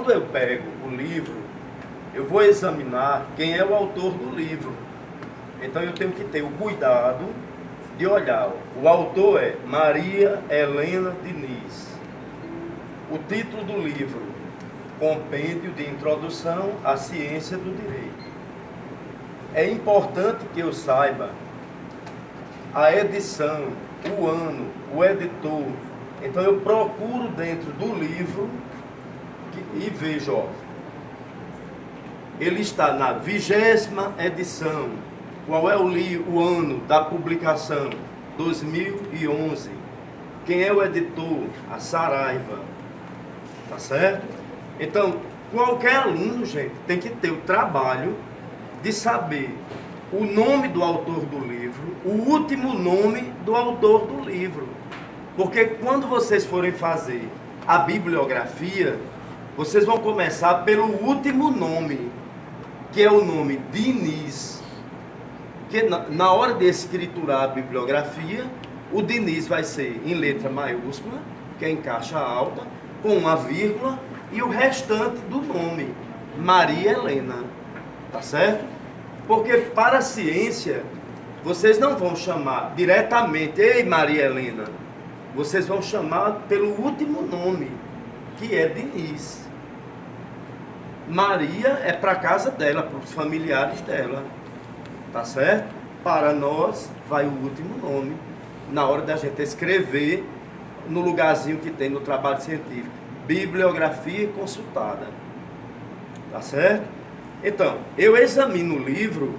quando eu pego o livro, eu vou examinar quem é o autor do livro. Então eu tenho que ter o cuidado de olhar. O autor é Maria Helena Diniz. O título do livro: Compêndio de Introdução à Ciência do Direito. É importante que eu saiba a edição, o ano, o editor. Então eu procuro dentro do livro e vejo, ó, ele está na 20ª edição. Qual é o ano da publicação? 2011. Quem é o editor? A Saraiva. Tá certo? Então, qualquer aluno, gente, tem que ter o trabalho de saber o nome do autor do livro, o último nome do autor do livro. Porque quando vocês forem fazer a bibliografia, vocês vão começar pelo último nome, que é o nome Diniz. Que na hora de escriturar a bibliografia, o Diniz vai ser em letra maiúscula, que é em caixa alta, com uma vírgula, e o restante do nome, Maria Helena. Tá certo? Porque para a ciência, vocês não vão chamar diretamente, ei Maria Helena, vocês vão chamar pelo último nome, que é Diniz. Maria é para a casa dela, para os familiares dela. Tá certo? Para nós, vai o último nome, na hora da gente escrever, no lugarzinho que tem no trabalho científico, bibliografia consultada. Tá certo? Então, eu examino o livro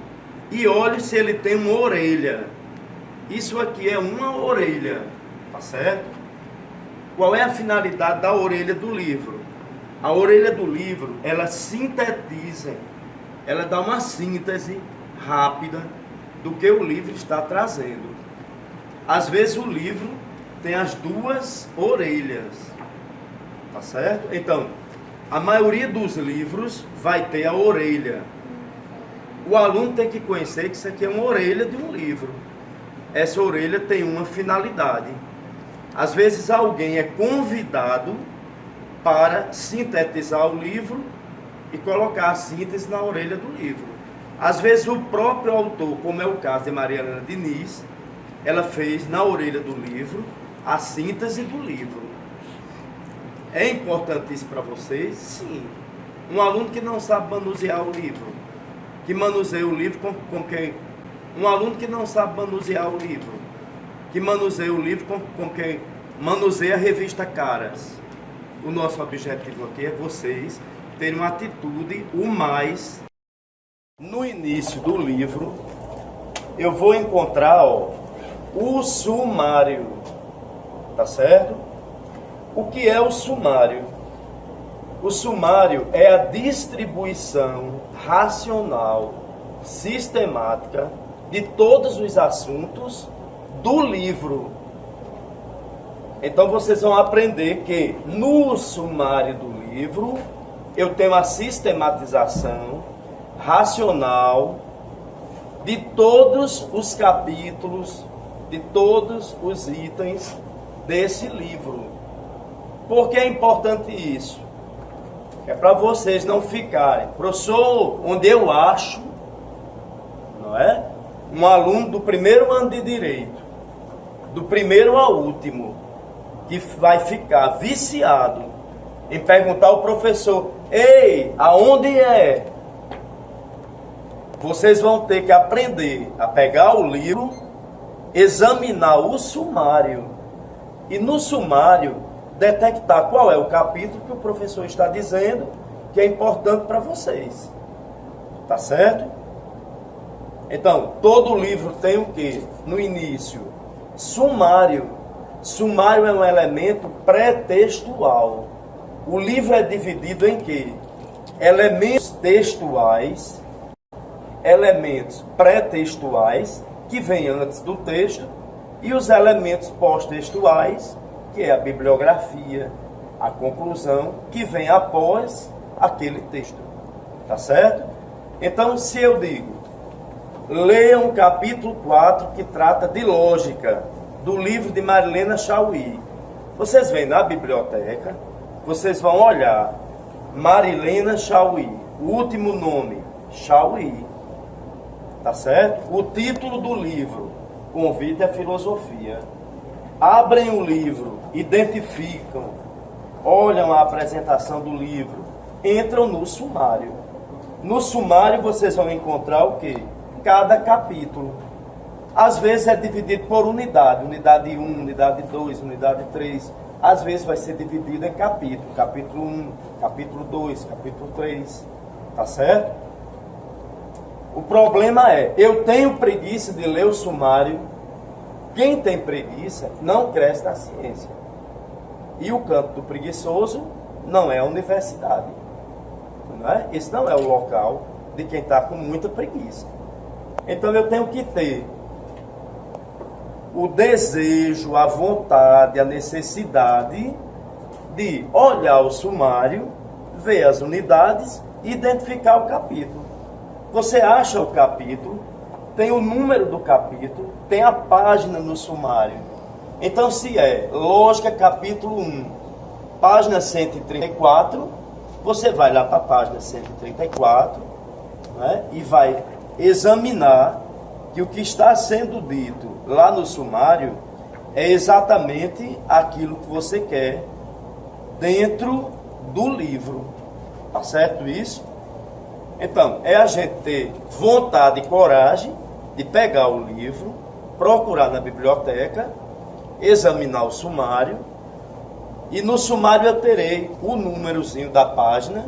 e olho se ele tem uma orelha. Isso aqui é uma orelha, tá certo? Qual é a finalidade da orelha do livro? A orelha do livro, ela sintetiza, ela dá uma síntese rápida do que o livro está trazendo. Às vezes o livro tem as duas orelhas, tá certo? Então, a maioria dos livros vai ter a orelha. O aluno tem que conhecer que isso aqui é uma orelha de um livro. Essa orelha tem uma finalidade. Às vezes alguém é convidado para sintetizar o livro e colocar a síntese na orelha do livro. Às vezes o próprio autor, como é o caso de Maria Helena Diniz, ela fez na orelha do livro a síntese do livro. É importante isso para vocês? Sim. Um aluno que não sabe manusear o livro, que manuseia o livro com quem? Um aluno que não sabe manusear o livro, que manuseia o livro com quem? Manuseia a revista Caras. O nosso objetivo aqui é vocês terem uma atitude o mais... No início do livro, eu vou encontrar, ó, o sumário, tá certo? O que é o sumário? O sumário é a distribuição racional, sistemática, de todos os assuntos do livro. Então vocês vão aprender que no sumário do livro, eu tenho a sistematização racional de todos os capítulos, de todos os itens desse livro. Por que é importante isso? É para vocês não ficarem, professor, onde eu acho, não é? Um aluno do primeiro ano de Direito, do primeiro ao último, que vai ficar viciado em perguntar ao professor, ei, aonde é? Vocês vão ter que aprender a pegar o livro, examinar o sumário e no sumário detectar qual é o capítulo que o professor está dizendo que é importante para vocês. Tá certo? Então, todo livro tem o quê? No início, sumário. Sumário é um elemento pré-textual. O livro é dividido em quê? Elementos textuais, elementos pré-textuais, que vêm antes do texto, e os elementos pós-textuais, que é a bibliografia, a conclusão, que vem após aquele texto. Tá certo? Então, se eu digo, leiam o capítulo 4, que trata de lógica, do livro de Marilena Chauí. Vocês vêm na biblioteca, vocês vão olhar Marilena Chauí. O último nome, Chauí. Tá certo? O título do livro, Convite à Filosofia. Abrem o livro, identificam, olham a apresentação do livro, entram no sumário. No sumário vocês vão encontrar o quê? Cada capítulo. Às vezes é dividido por unidade, unidade 1, unidade 2, unidade 3. Às vezes vai ser dividido em capítulo, capítulo 1, capítulo 2, capítulo 3. Tá certo? O problema é, eu tenho preguiça de ler o sumário. Quem tem preguiça não cresce na ciência. E o campo do preguiçoso não é a universidade. Não é? Esse não é o local de quem está com muita preguiça. Então eu tenho que ter o desejo, a vontade, a necessidade de olhar o sumário, ver as unidades e identificar o capítulo. Você acha o capítulo, tem o número do capítulo, tem a página no sumário. Então, se é Lógica, capítulo 1, página 134, você vai lá para a página 134, né, e vai examinar que o que está sendo dito lá no sumário é exatamente aquilo que você quer dentro do livro. Tá certo isso? Então, é a gente ter vontade e coragem de pegar o livro, procurar na biblioteca, examinar o sumário, e no sumário eu terei o númerozinho da página,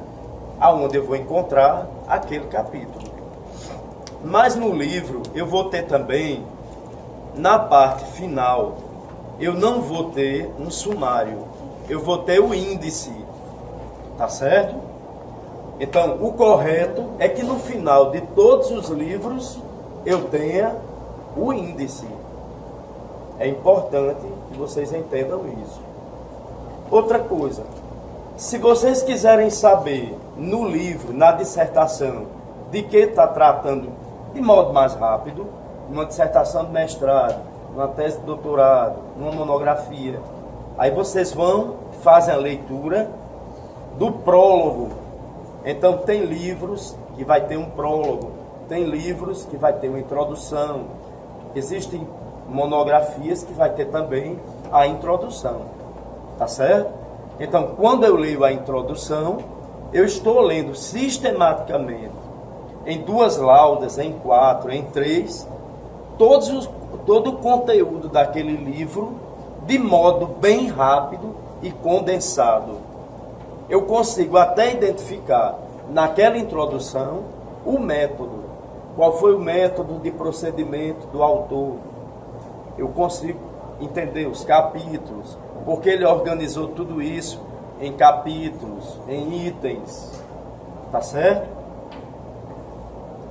aonde eu vou encontrar aquele capítulo. Mas no livro eu vou ter também, na parte final, eu não vou ter um sumário, eu vou ter o índice, tá certo? Então, o correto é que no final de todos os livros eu tenha o índice. É importante que vocês entendam isso. Outra coisa, se vocês quiserem saber no livro, na dissertação, de que está tratando de modo mais rápido, numa dissertação de mestrado, numa tese de doutorado, numa monografia, aí vocês vão, fazem a leitura do prólogo. Então tem livros que vai ter um prólogo, tem livros que vai ter uma introdução, existem monografias que vai ter também a introdução, tá certo? Então, quando eu leio a introdução, eu estou lendo sistematicamente, em 2 laudas, em 4, em 3, todo o conteúdo daquele livro, de modo bem rápido e condensado. Eu consigo até identificar, naquela introdução, o método. Qual foi o método de procedimento do autor? Eu consigo entender os capítulos, porque ele organizou tudo isso em capítulos, em itens. Tá certo?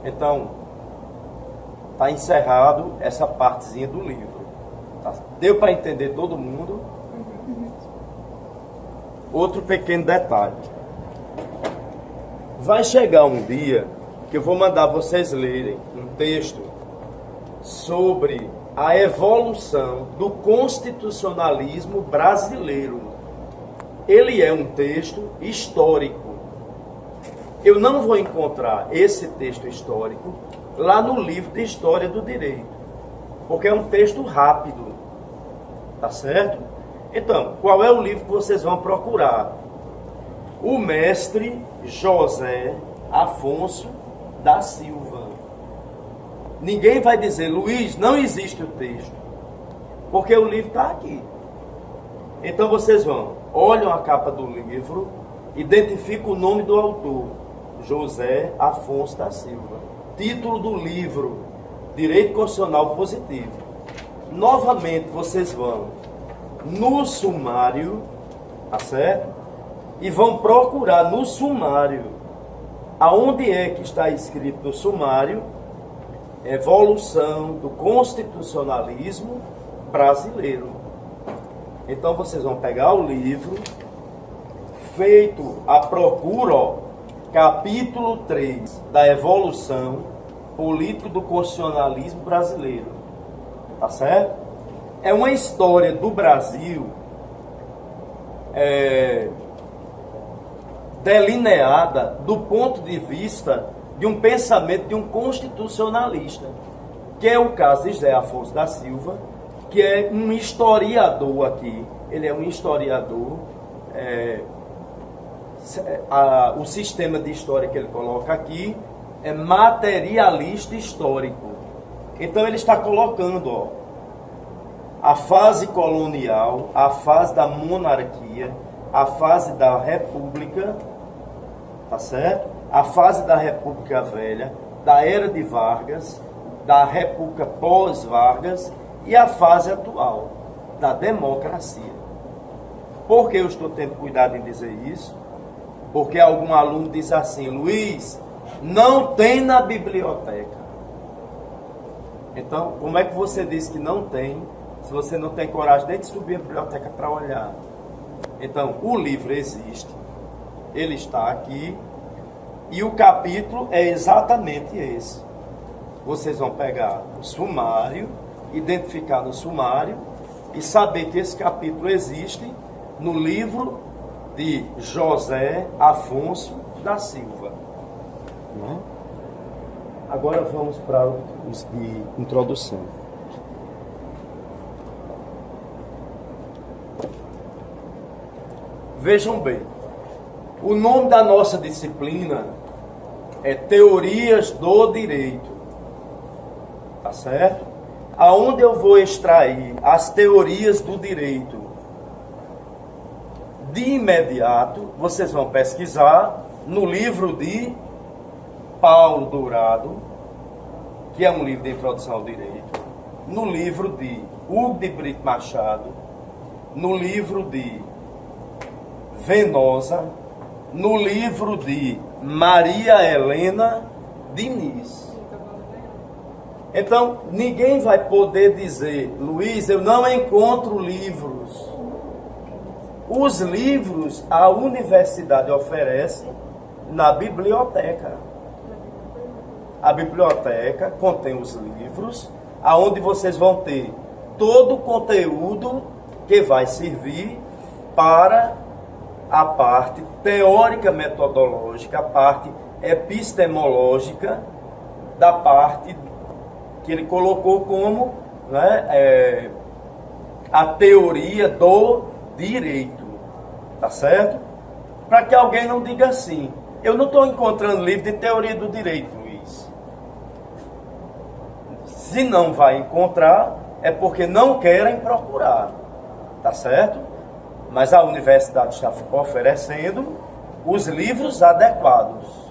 Então, está encerrado essa partezinha do livro. Tá? Deu para entender todo mundo? Outro pequeno detalhe. Vai chegar um dia que eu vou mandar vocês lerem um texto sobre a evolução do constitucionalismo brasileiro. Ele é um texto histórico. Eu não vou encontrar esse texto histórico lá no livro de História do Direito, porque é um texto rápido. Tá certo? Então, qual é o livro que vocês vão procurar? O mestre José Afonso da Silva. Ninguém vai dizer, Luiz, não existe o texto, porque o livro está aqui. Então vocês vão, olham a capa do livro, identificam o nome do autor, José Afonso da Silva. Título do livro, Direito Constitucional Positivo. Novamente vocês vão no sumário, tá certo? E vão procurar no sumário, aonde é que está escrito no sumário, evolução do constitucionalismo brasileiro. Então vocês vão pegar o livro, feito a procura, ó, capítulo 3 da evolução política do constitucionalismo brasileiro. Tá certo? É uma história do Brasil delineada do ponto de vista de um pensamento de um constitucionalista, que é o caso de José Afonso da Silva, que é um historiador aqui. Ele é um historiador, o sistema de história que ele coloca aqui é materialista histórico. Então ele está colocando, a fase colonial, a fase da monarquia, a fase da república, tá certo? A fase da República Velha, da era de Vargas, da República pós-Vargas e a fase atual da democracia. Por que eu estou tendo cuidado em dizer isso? Porque algum aluno diz assim: Luiz, não tem na biblioteca. Então, como é que você diz que não tem, se você não tem coragem nem de subir a biblioteca para olhar? Então, o livro existe, ele está aqui, e o capítulo é exatamente esse. Vocês vão pegar o sumário, identificar no sumário e saber que esse capítulo existe no livro de José Afonso da Silva. Agora vamos para os de introdução. Vejam bem, o nome da nossa disciplina é Teorias do Direito, tá certo? Aonde eu vou extrair as teorias do direito? De imediato, vocês vão pesquisar no livro de Paulo Dourado, que é um livro de introdução ao direito, no livro de Hugo de Brito Machado, no livro de Venosa, no livro de Maria Helena Diniz. Então, ninguém vai poder dizer: Luiz, eu não encontro livros. Os livros a universidade oferece na biblioteca. A biblioteca contém os livros, aonde vocês vão ter todo o conteúdo que vai servir para a parte teórica metodológica, a parte epistemológica da parte que ele colocou como, né, a teoria do direito, tá certo? Para que alguém não diga assim: eu não estou encontrando livro de teoria do direito, Luiz. Se não vai encontrar, é porque não querem procurar, tá certo? Mas a universidade está oferecendo os livros adequados.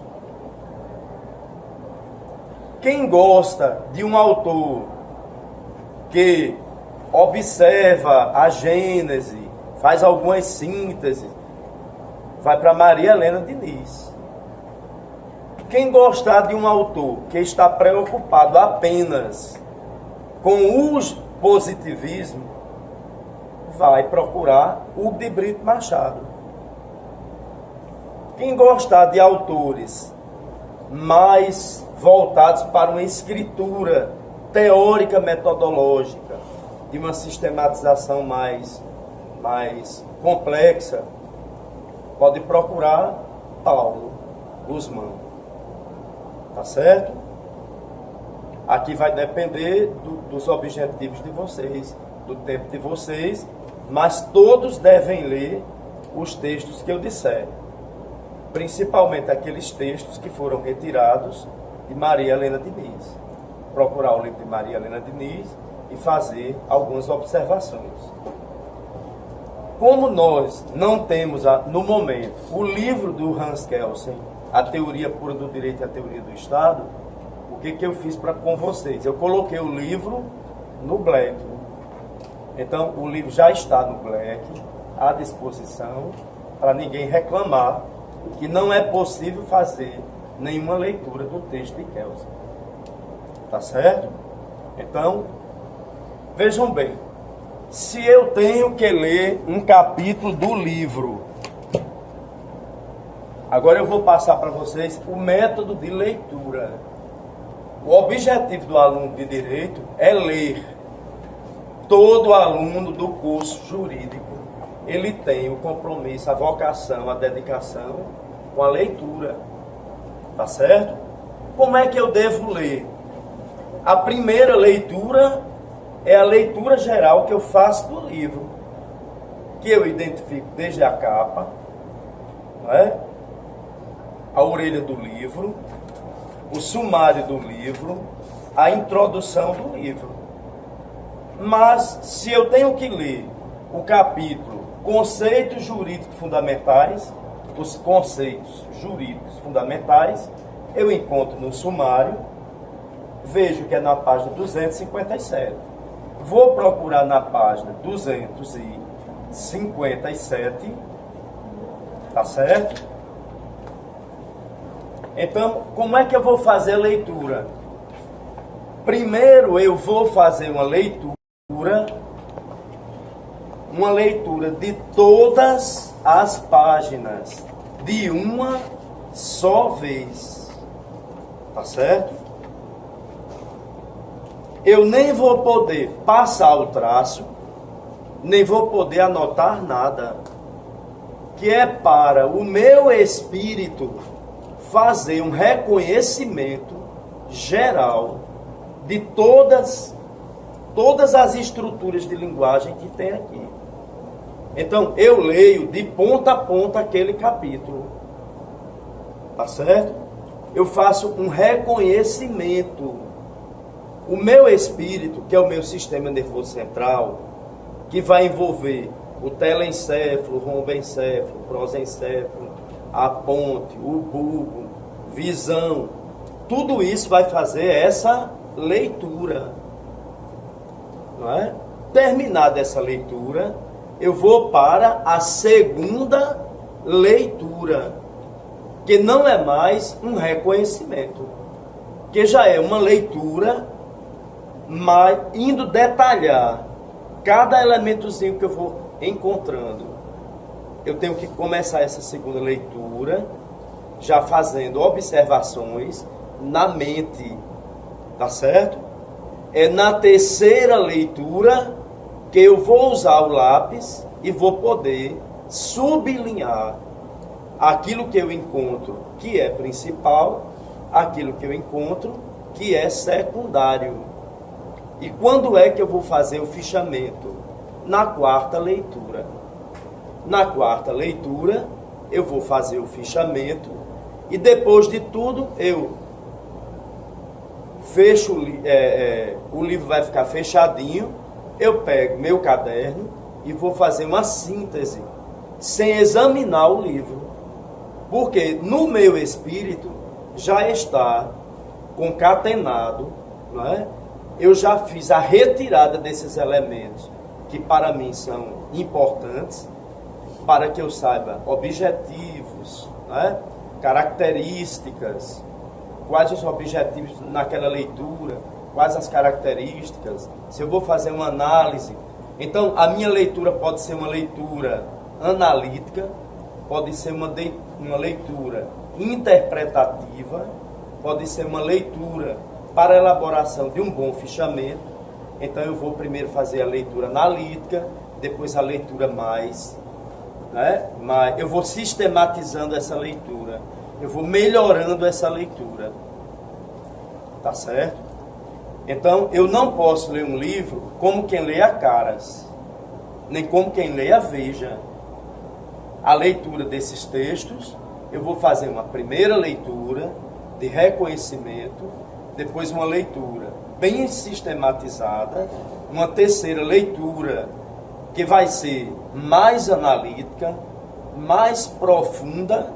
Quem gosta de um autor que observa a Gênese, faz algumas sínteses, vai para Maria Helena Diniz. Quem gostar de um autor que está preocupado apenas com o positivismo, vai procurar Hugo de Brito Machado. Quem gostar de autores mais voltados para uma escritura teórica metodológica, de uma sistematização mais complexa, pode procurar Paulo Guzmão. Tá certo? Aqui vai depender dos objetivos de vocês, do tempo de vocês, mas todos devem ler os textos que eu disser, principalmente aqueles textos que foram retirados de Maria Helena Diniz. Procurar o livro de Maria Helena Diniz e fazer algumas observações. Como nós não temos, no momento, o livro do Hans Kelsen, A Teoria Pura do Direito e a Teoria do Estado, o que eu fiz com vocês? Eu coloquei o livro no Black. Então, o livro já está no Black, à disposição, para ninguém reclamar que não é possível fazer nenhuma leitura do texto de Kelsen. Tá certo? Então, vejam bem, se eu tenho que ler um capítulo do livro, agora eu vou passar para vocês o método de leitura. O objetivo do aluno de Direito é ler. Todo aluno do curso jurídico, ele tem o compromisso, a vocação, a dedicação com a leitura. Tá certo? Como é que eu devo ler? A primeira leitura é a leitura geral que eu faço do livro, que eu identifico desde a capa, né? A orelha do livro, o sumário do livro, a introdução do livro. Mas, se eu tenho que ler o capítulo Conceitos Jurídicos Fundamentais, os conceitos jurídicos fundamentais, eu encontro no sumário, vejo que é na página 257. Vou procurar na página 257, tá certo? Então, como é que eu vou fazer a leitura? Primeiro eu vou fazer uma leitura de todas as páginas, de uma só vez. Tá certo? Eu nem vou poder passar o traço, nem vou poder anotar nada, que é para o meu espírito fazer um reconhecimento geral de todas as estruturas de linguagem que tem aqui. Então, eu leio de ponta a ponta aquele capítulo. Tá certo? Eu faço um reconhecimento. O meu espírito, que é o meu sistema nervoso central, que vai envolver o telencéfalo, o rombencéfalo, o prosencéfalo, a ponte, o bulbo, visão, tudo isso vai fazer essa leitura. Não é? Terminada essa leitura, eu vou para a segunda leitura, que não é mais um reconhecimento, que já é uma leitura, mas indo detalhar cada elementozinho que eu vou encontrando. Eu tenho que começar essa segunda leitura já fazendo observações na mente, tá certo? É na terceira leitura que eu vou usar o lápis e vou poder sublinhar aquilo que eu encontro que é principal, aquilo que eu encontro que é secundário. E quando é que eu vou fazer o fichamento? Na quarta leitura. Na quarta leitura, eu vou fazer o fichamento e depois de tudo, eu fecho, o livro vai ficar fechadinho, eu pego meu caderno e vou fazer uma síntese, sem examinar o livro. Porque no meu espírito já está concatenado, não é? Eu já fiz a retirada desses elementos que para mim são importantes, para que eu saiba objetivos, né? Características, quais os objetivos naquela leitura, quais as características, se eu vou fazer uma análise. Então, a minha leitura pode ser uma leitura analítica, pode ser uma leitura interpretativa, pode ser uma leitura para a elaboração de um bom fichamento. Então, eu vou primeiro fazer a leitura analítica, depois a leitura mais, né? Mas eu vou sistematizando essa leitura, eu vou melhorando essa leitura, tá certo? Então, eu não posso ler um livro como quem lê a caras, nem como quem lê a Veja. A leitura desses textos, eu vou fazer uma primeira leitura de reconhecimento, depois uma leitura bem sistematizada, uma terceira leitura que vai ser mais analítica, mais profunda,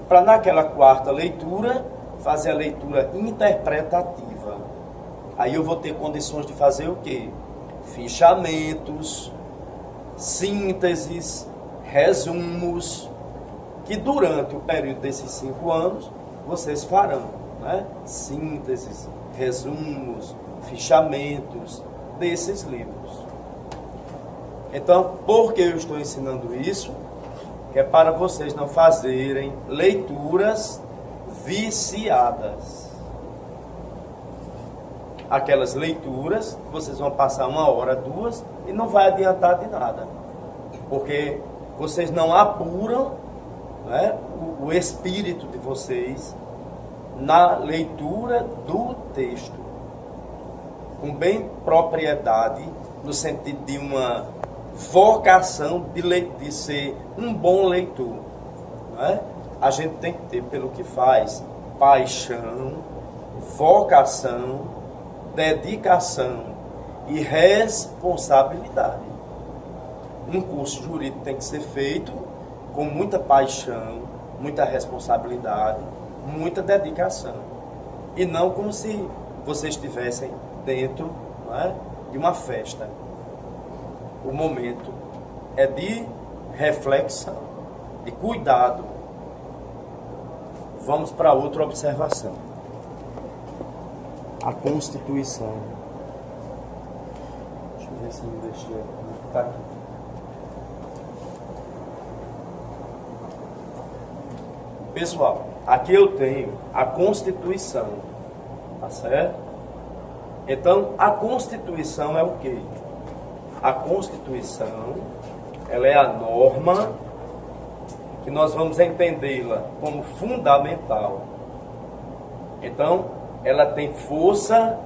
para naquela quarta leitura fazer a leitura interpretativa. Aí eu vou ter condições de fazer o quê? Fichamentos, sínteses, resumos, que durante o período desses 5 anos vocês farão, né? Sínteses, resumos, fichamentos desses livros. Então, por que eu estou ensinando isso? É para vocês não fazerem leituras viciadas. Aquelas leituras, vocês vão passar 1 hora, 2, e não vai adiantar de nada. Porque vocês não apuram, né, o espírito de vocês na leitura do texto, com bem propriedade, no sentido de uma vocação de ser um bom leitor. Não é? A gente tem que ter, pelo que faz, paixão, vocação, dedicação e responsabilidade. Um curso jurídico tem que ser feito com muita paixão, muita responsabilidade, muita dedicação. E não como se vocês estivessem dentro, não é, de uma festa. O momento é de reflexão, de cuidado. Vamos para outra observação. A Constituição. Deixa eu ver se me deixei. Está aqui. Pessoal, aqui eu tenho a Constituição, tá certo? Então, a Constituição é o quê? A Constituição, ela é a norma que nós vamos entendê-la como fundamental. Então, ela tem força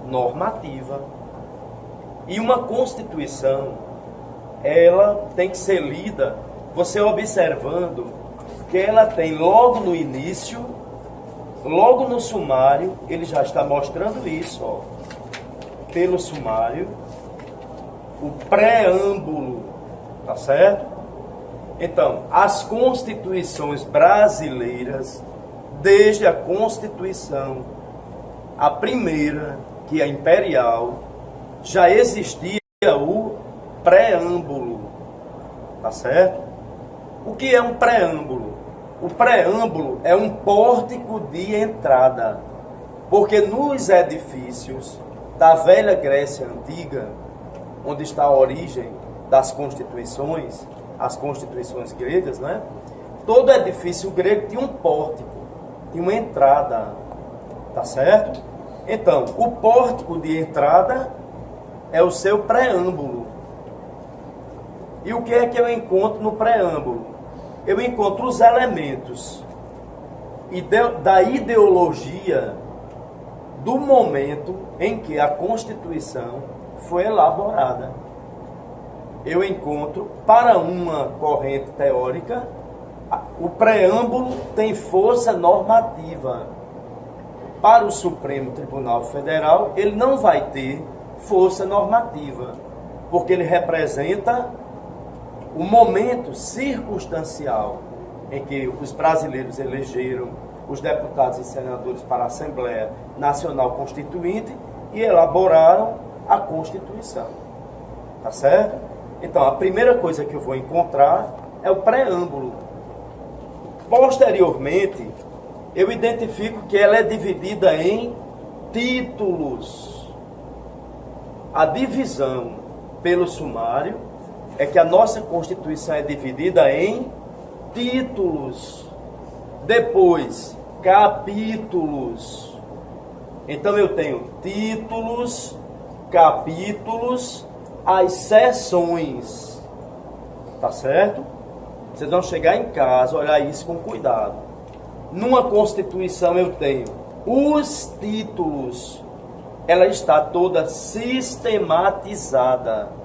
normativa. E uma Constituição, ela tem que ser lida, você observando que ela tem logo no início, logo no sumário, ele já está mostrando isso, ó, pelo sumário, o preâmbulo, tá certo? Então, as constituições brasileiras, desde a Constituição, a primeira, que é a imperial, já existia o preâmbulo, tá certo? O que é um preâmbulo? O preâmbulo é um pórtico de entrada, porque nos edifícios da velha Grécia Antiga, onde está a origem das constituições, as constituições gregas, né? Todo edifício grego tinha um pórtico, tinha uma entrada, tá certo? Então, o pórtico de entrada é o seu preâmbulo. E o que é que eu encontro no preâmbulo? Eu encontro os elementos da ideologia do momento em que a Constituição foi elaborada. Eu encontro, para uma corrente teórica, o preâmbulo tem força normativa. Para o Supremo Tribunal Federal, ele não vai ter força normativa, porque ele representa o momento circunstancial em que os brasileiros elegeram os deputados e senadores para a Assembleia Nacional Constituinte e elaboraram a Constituição. Tá certo? Então, a primeira coisa que eu vou encontrar é o preâmbulo. Posteriormente, eu identifico que ela é dividida em títulos. A divisão pelo sumário é que a nossa Constituição é dividida em títulos, depois capítulos. Então eu tenho títulos, capítulos, as seções, tá certo? Vocês vão chegar em casa, olhar isso com cuidado. Numa Constituição eu tenho os títulos, ela está toda sistematizada.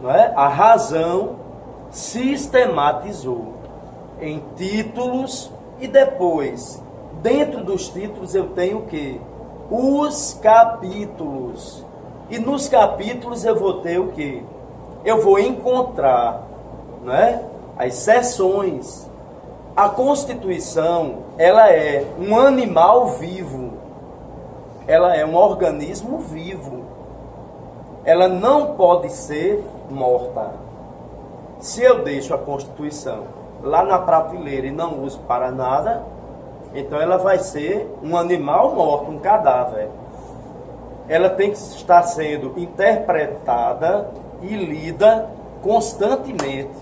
Não é? A razão sistematizou em títulos e depois, dentro dos títulos eu tenho o quê? Os capítulos. E nos capítulos eu vou ter o quê? Eu vou encontrar, não é? As seções. A Constituição, ela é um animal vivo. Ela é um organismo vivo. Ela não pode ser morta. Se eu deixo a Constituição lá na prateleira e não uso para nada, então ela vai ser um animal morto, um cadáver. Ela tem que estar sendo interpretada e lida constantemente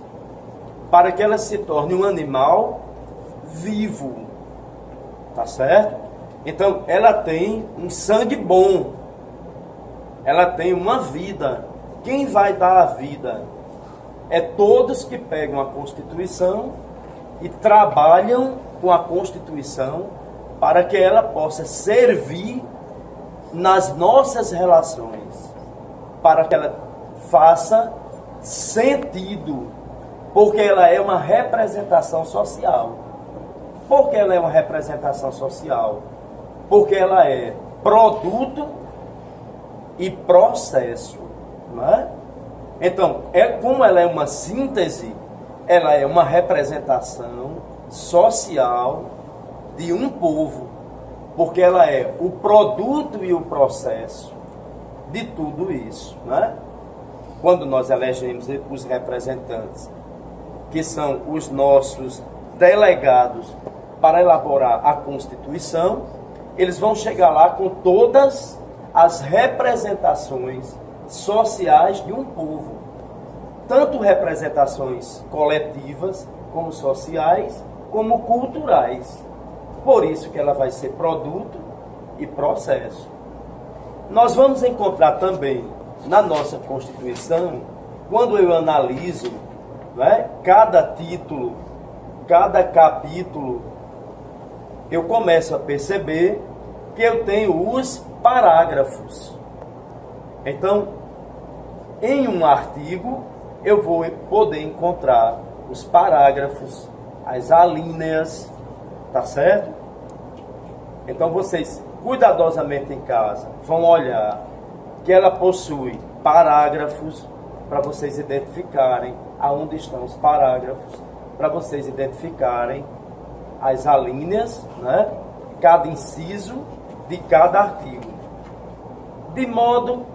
para que ela se torne um animal vivo. Tá certo? Então ela tem um sangue bom. Ela tem uma vida. Quem vai dar a vida? É todos que pegam a Constituição e trabalham com a Constituição para que ela possa servir nas nossas relações, para que ela faça sentido, porque ela é uma representação social. Por que ela é uma representação social? Porque ela é produto e processo, não é? Então, como ela é uma síntese, ela é uma representação social de um povo, porque ela é o produto e o processo de tudo isso, não é? Quando nós elegemos os representantes, que são os nossos delegados para elaborar a Constituição, eles vão chegar lá com todas as representações sociais de um povo, tanto representações coletivas, como sociais, como culturais. Por isso que ela vai ser produto e processo. Nós vamos encontrar também na nossa Constituição, quando eu analiso, né, cada título, cada capítulo, eu começo a perceber que eu tenho os parágrafos. Então, em um artigo, eu vou poder encontrar os parágrafos, as alíneas, tá certo? Então, vocês, cuidadosamente em casa, vão olhar que ela possui parágrafos para vocês identificarem aonde estão os parágrafos, para vocês identificarem as alíneas, né? Cada inciso de cada artigo. De modo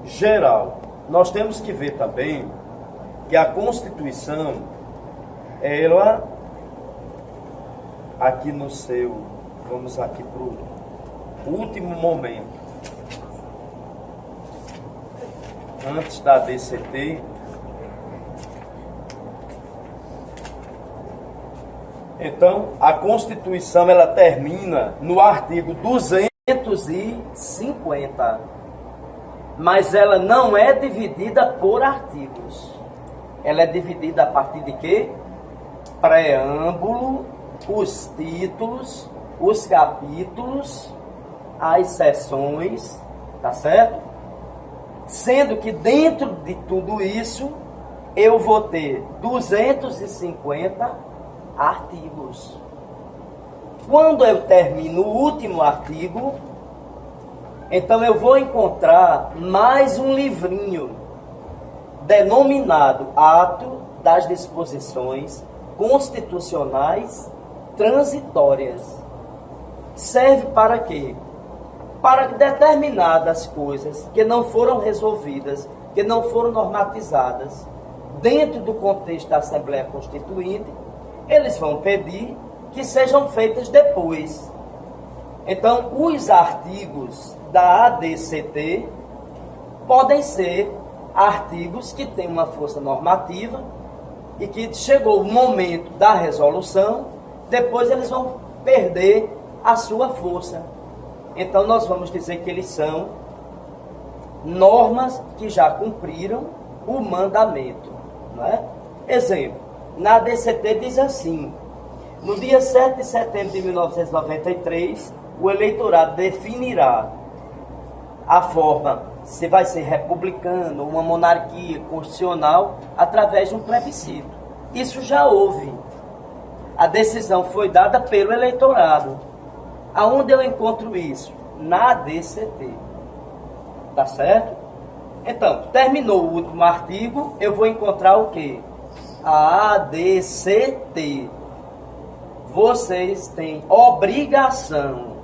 geral, nós temos que ver também que a Constituição, ela, aqui no seu, vamos aqui para o último momento, antes da DCT, então, a Constituição, ela termina no artigo 250, mas ela não é dividida por artigos. Ela é dividida a partir de quê? Preâmbulo, os títulos, os capítulos, as seções, tá certo? Sendo que dentro de tudo isso, eu vou ter 250 artigos. Quando eu termino o último artigo, então eu vou encontrar mais um livrinho denominado Ato das Disposições Constitucionais Transitórias. Serve para quê? Para que determinadas coisas que não foram resolvidas, que não foram normatizadas dentro do contexto da Assembleia Constituinte, eles vão pedir que sejam feitas depois. Então, os artigos da ADCT podem ser artigos que têm uma força normativa e que chegou o momento da resolução, depois eles vão perder a sua força. Então, nós vamos dizer que eles são normas que já cumpriram o mandamento, não é? Exemplo, na ADCT diz assim: no dia 7 de setembro de 1993, o eleitorado definirá a forma, se vai ser republicano ou uma monarquia constitucional, através de um plebiscito. Isso já houve. A decisão foi dada pelo eleitorado. Aonde eu encontro isso? Na ADCT. Tá certo? Então, terminou o último artigo, eu vou encontrar o quê? A ADCT. Vocês têm obrigação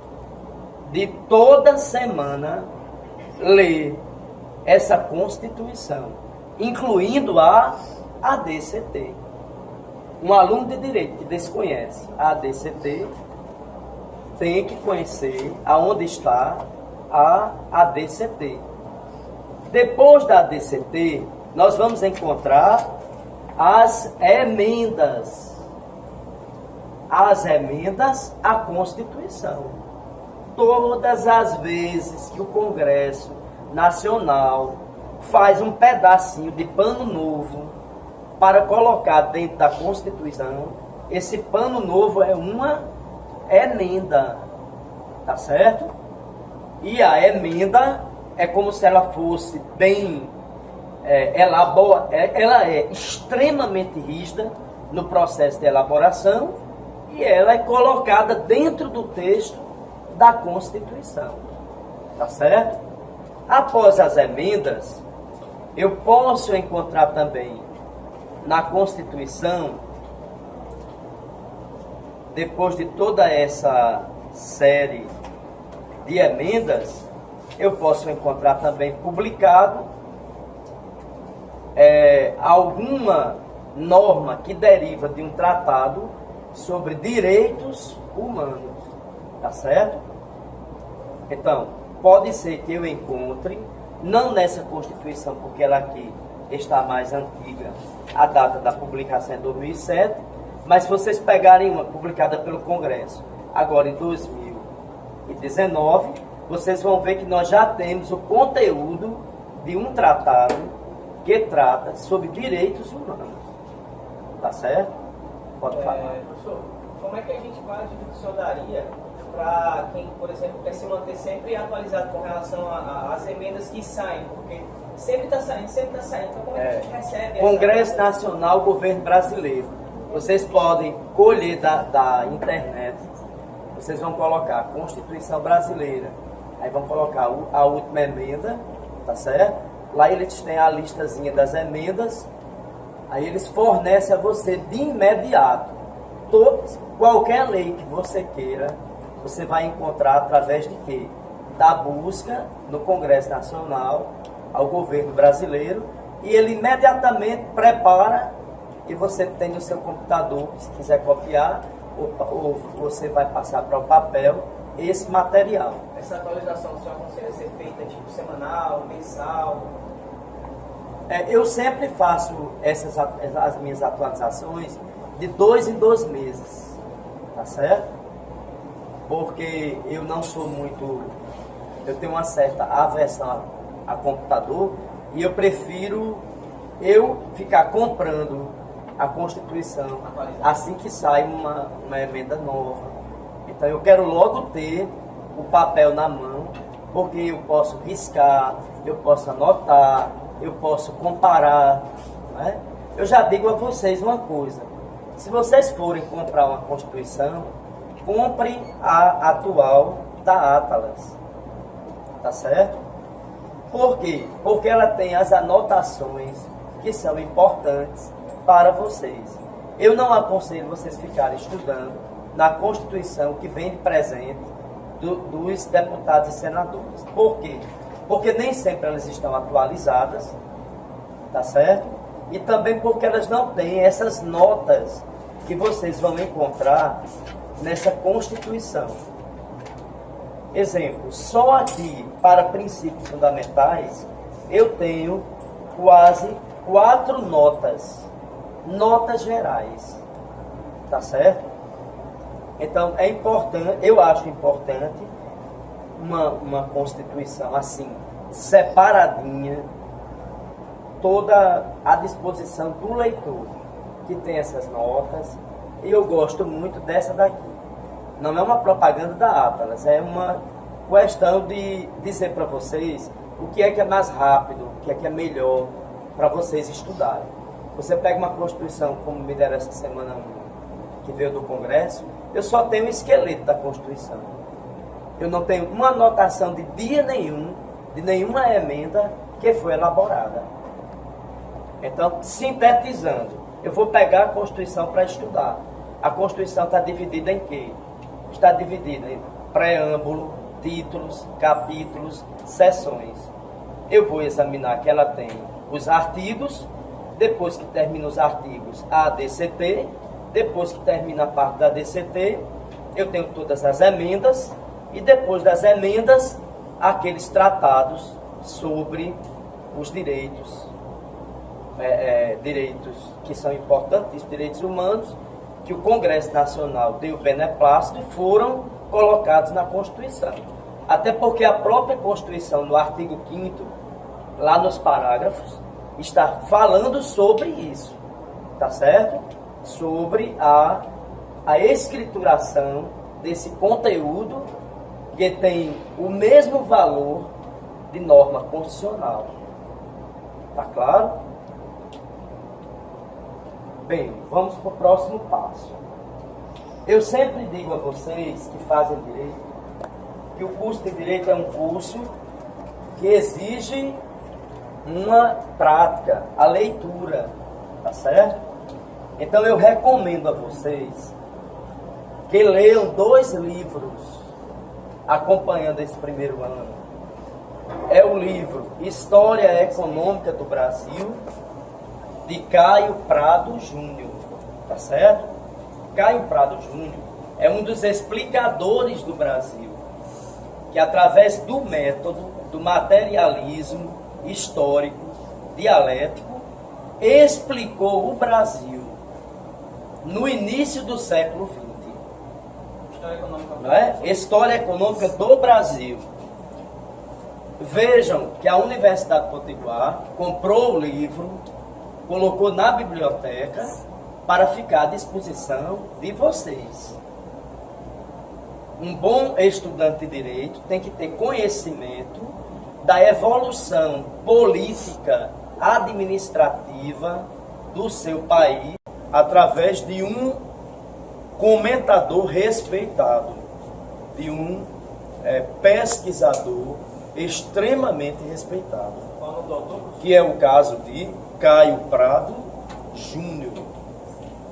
de toda semana ler essa Constituição, incluindo a ADCT. Um aluno de direito que desconhece a ADCT tem que conhecer aonde está a ADCT. Depois da ADCT, nós vamos encontrar as emendas. As emendas à Constituição. Todas as vezes que o Congresso Nacional faz um pedacinho de pano novo para colocar dentro da Constituição, esse pano novo é uma emenda, tá certo? E a emenda é como se ela fosse bem ela é extremamente rígida no processo de elaboração e ela é colocada dentro do texto da Constituição, tá certo? Após as emendas, eu posso encontrar também na Constituição, depois de toda essa série de emendas, eu posso encontrar também publicado alguma norma que deriva de um tratado sobre direitos humanos, tá certo? Então, pode ser que eu encontre, não nessa Constituição, porque ela aqui está mais antiga, a data da publicação é 2007, mas se vocês pegarem uma publicada pelo Congresso, agora em 2019, vocês vão ver que nós já temos o conteúdo de um tratado que trata sobre direitos humanos. Tá certo? Pode falar. Professor, como é que a gente vai, a dica que o senhor daria para quem, por exemplo, quer se manter sempre atualizado com relação às emendas que saem? Porque sempre está saindo, sempre está saindo. Então, como é que a gente recebe Congresso Nacional, Governo Brasileiro. Vocês podem colher da internet, vocês vão colocar Constituição Brasileira, aí vão colocar a última emenda, tá certo? Lá eles têm a listazinha das emendas, aí eles fornecem a você de imediato qualquer lei que você queira, você vai encontrar através de quê? Da busca no Congresso Nacional ao governo brasileiro, e ele imediatamente prepara e você tem no seu computador, se quiser copiar, ou você vai passar para o papel esse material. Essa atualização, o senhor aconselha ser feita tipo semanal, mensal? Eu sempre faço as minhas atualizações de 2 em 2 meses, tá certo? Porque eu não sou muito, eu tenho uma certa aversão a computador e eu prefiro ficar comprando a Constituição assim que sai uma emenda nova. Então eu quero logo ter o papel na mão, porque eu posso riscar, eu posso anotar, eu posso comparar, né? Eu já digo a vocês uma coisa: se vocês forem comprar uma Constituição, compre a atual da Atlas, tá certo? Por quê? Porque ela tem as anotações que são importantes para vocês. Eu não aconselho vocês ficarem estudando na Constituição que vem de presente dos deputados e senadores. Por quê? Porque nem sempre elas estão atualizadas, tá certo? E também porque elas não têm essas notas que vocês vão encontrar nessa Constituição. Exemplo, só aqui para princípios fundamentais eu tenho quase 4 notas gerais, tá certo? Então é importante, eu acho importante uma Constituição assim, separadinha, toda à disposição do leitor, que tem essas notas, e eu gosto muito dessa daqui. Não é uma propaganda da Atlas, é uma questão de dizer para vocês o que é mais rápido, o que é melhor para vocês estudarem. Você pega uma Constituição, como me deram essa semana, que veio do Congresso, eu só tenho o esqueleto da Constituição. Eu não tenho uma anotação de dia nenhum, de nenhuma emenda que foi elaborada. Então, sintetizando, eu vou pegar a Constituição para estudar. A Constituição está dividida em quê? Está dividida em preâmbulo, títulos, capítulos, seções. Eu vou examinar que ela tem os artigos, depois que termina os artigos, a ADCT, depois que termina a parte da ADCT, eu tenho todas as emendas, e depois das emendas, aqueles tratados sobre os direitos, direitos que são importantes, direitos humanos, que o Congresso Nacional deu beneplácito e foram colocados na Constituição. Até porque a própria Constituição, no artigo 5º, lá nos parágrafos, está falando sobre isso, tá certo? Sobre a escrituração desse conteúdo que tem o mesmo valor de norma constitucional. Tá claro? Bem, vamos para o próximo passo. Eu sempre digo a vocês que fazem direito que o curso de direito é um curso que exige uma prática, a leitura, tá certo? Então eu recomendo a vocês que leiam 2 livros acompanhando esse primeiro ano. É o livro História Econômica do Brasil, de Caio Prado Júnior, tá certo? Caio Prado Júnior é um dos explicadores do Brasil, que através do método do materialismo histórico, dialético, explicou o Brasil no início do século XX. História econômica. Não é? História econômica do Brasil. Vejam que a Universidade Potiguar comprou o livro, colocou na biblioteca para ficar à disposição de vocês. Um bom estudante de direito tem que ter conhecimento da evolução política, administrativa do seu país através de um comentador respeitado, de um pesquisador extremamente respeitado, que é o caso de Caio Prado Júnior,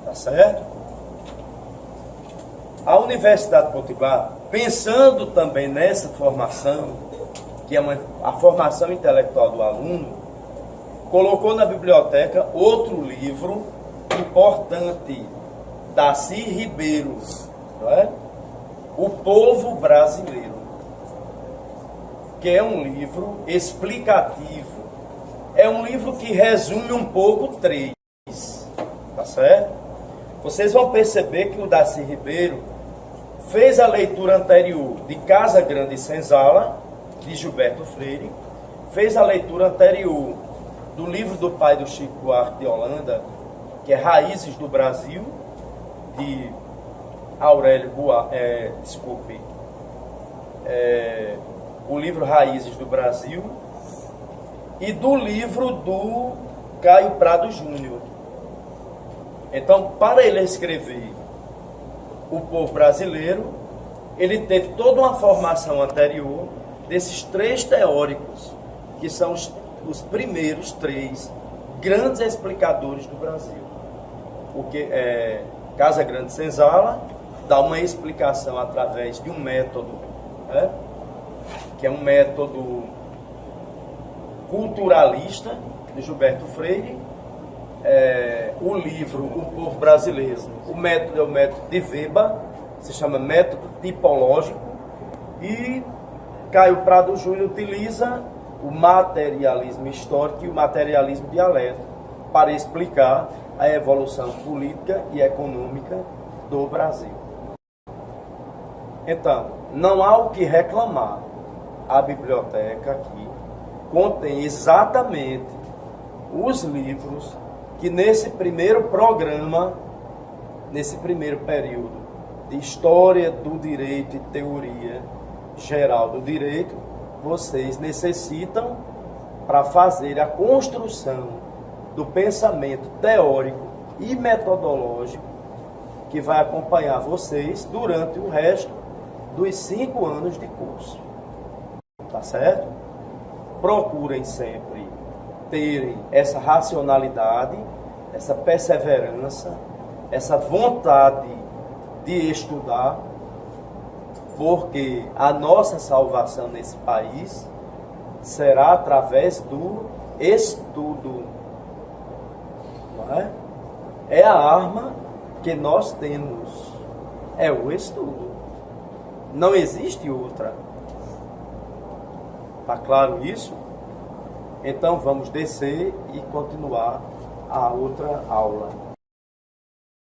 tá certo? A Universidade Potiguar, pensando também nessa formação, que é a formação intelectual do aluno, colocou na biblioteca outro livro importante, Darcy Ribeiro, não é? O Povo Brasileiro, que é um livro explicativo, é um livro que resume um pouco 3, tá certo? Vocês vão perceber que o Darcy Ribeiro fez a leitura anterior de Casa Grande e Senzala, de Gilberto Freire, fez a leitura anterior do livro do pai do Chico Buarque de Holanda, que é Raízes do Brasil, de Aurélio Buarque, o livro Raízes do Brasil, e do livro do Caio Prado Júnior. Então, para ele escrever O Povo Brasileiro, ele teve toda uma formação anterior desses 3 teóricos, que são os primeiros 3 grandes explicadores do Brasil. Porque Casa Grande Senzala dá uma explicação através de um método, né, que é um método culturalista, de Gilberto Freire. O livro O Povo Brasileiro, o método é o método de Weber, se chama método tipológico, e Caio Prado Júnior utiliza o materialismo histórico e o materialismo dialético para explicar a evolução política e econômica do Brasil. Então, não há o que reclamar. A biblioteca aqui contém exatamente os livros que nesse primeiro programa, nesse primeiro período de História do Direito e Teoria Geral do Direito, vocês necessitam para fazer a construção do pensamento teórico e metodológico que vai acompanhar vocês durante o resto dos 5 anos de curso. Tá certo? Procurem sempre terem essa racionalidade, essa perseverança, essa vontade de estudar, porque a nossa salvação nesse país será através do estudo. Não é? É a arma que nós temos, é o estudo. Não existe outra. Está claro isso? Então vamos descer e continuar a outra aula.